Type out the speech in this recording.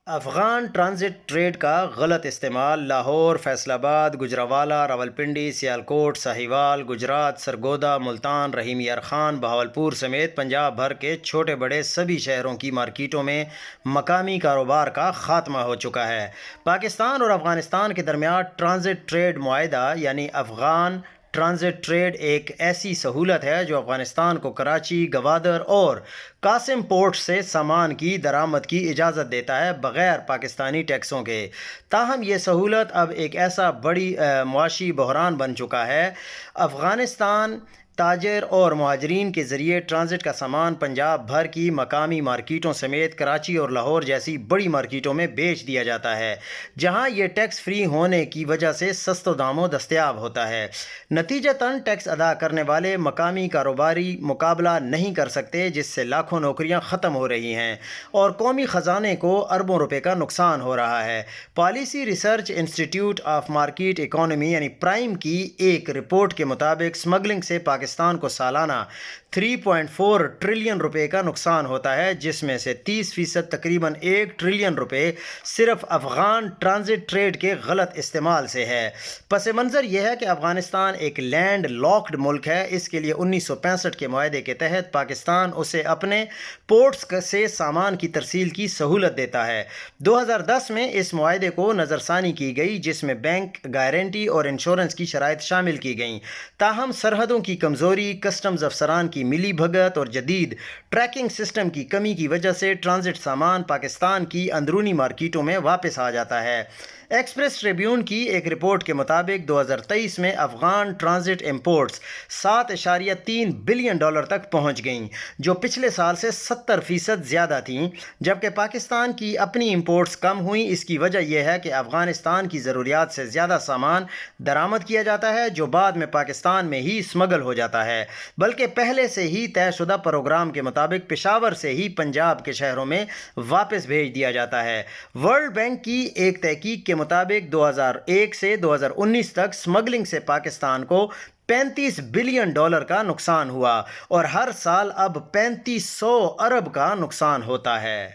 Afghan transit trade کا غلط استعمال لاہور، فیصل آباد، گجرانوالہ، راولپنڈی، سیالکوٹ، ساہیوال، گجرات، سرگودا، ملتان، رحیم یار خان، بہاولپور سمیت پنجاب بھر کے چھوٹے بڑے سبھی شہروں کی مارکیٹوں میں مقامی کاروبار کا خاتمہ ہو چکا ہے۔ پاکستان اور افغانستان کے درمیان ٹرانزٹ ٹریڈ معاہدہ یعنی افغان ٹرانزٹ ٹریڈ ایک ایسی سہولت ہے جو افغانستان کو کراچی، گوادر اور قاسم پورٹ سے سامان کی درآمد کی اجازت دیتا ہے بغیر پاکستانی ٹیکسوں کے۔ تاہم یہ سہولت اب ایک ایسا بڑی معاشی بحران بن چکا ہے۔ افغانستان تاجر اور مہاجرین کے ذریعے ٹرانزٹ کا سامان پنجاب بھر کی مقامی مارکیٹوں سمیت کراچی اور لاہور جیسی بڑی مارکیٹوں میں بیچ دیا جاتا ہے، جہاں یہ ٹیکس فری ہونے کی وجہ سے سستے داموں دستیاب ہوتا ہے۔ نتیجتاً ٹیکس ادا کرنے والے مقامی کاروباری مقابلہ نہیں کر سکتے، جس سے لاکھوں نوکریاں ختم ہو رہی ہیں اور قومی خزانے کو اربوں روپے کا نقصان ہو رہا ہے۔ پالیسی ریسرچ انسٹی ٹیوٹ آف مارکیٹ اکانومی یعنی پرائم کی ایک رپورٹ کے مطابق اسمگلنگ سے پاکستان کو سالانہ 3.4 ٹریلین روپے کا نقصان ہوتا ہے، جس میں سے 30% تقریباً 1 ٹریلین روپے صرف افغان ٹرانزٹ ٹریڈ کے غلط استعمال سے ہے۔ پس منظر یہ ہے کہ افغانستان ایک لینڈ لاکڈ ملک ہے۔ اس کے لیے 1965 کے معاہدے کے تحت پاکستان اسے اپنے پورٹس سے سامان کی ترسیل کی سہولت دیتا ہے۔ 2010 میں اس معاہدے کو نظر ثانی کی گئی، جس میں بینک گارنٹی اور انشورنس کی شرائط شامل کی گئیں۔ تاہم سرحدوں کی کمزوری، کسٹمز افسران کی ملی بھگت اور جدید ٹریکنگ سسٹم کی کمی کی وجہ سے ٹرانزٹ سامان پاکستان کی اندرونی مارکیٹوں میں واپس آ جاتا ہے۔ ایکسپریس ٹریبیون کی ایک رپورٹ کے مطابق 2023 میں افغان ٹرانزٹ امپورٹس $7.3 بلین تک پہنچ گئیں، جو پچھلے سال سے 70% زیادہ تھیں، جبکہ پاکستان کی اپنی امپورٹس کم ہوئیں۔ اس کی وجہ یہ ہے کہ افغانستان کی ضروریات سے زیادہ سامان درآمد کیا جاتا ہے، جو بعد میں پاکستان میں ہی اسمگل ہو جاتا ہے، بلکہ پہلے سے ہی طے شدہ پروگرام کے مطابق پشاور سے ہی پنجاب کے شہروں میں واپس بھیج دیا جاتا ہے۔ ورلڈ بینک کی ایک تحقیق کے مطابق 2001 سے 2019 تک اسمگلنگ سے پاکستان کو $35 بلین کا نقصان ہوا اور ہر سال اب 3500 ارب کا نقصان ہوتا ہے۔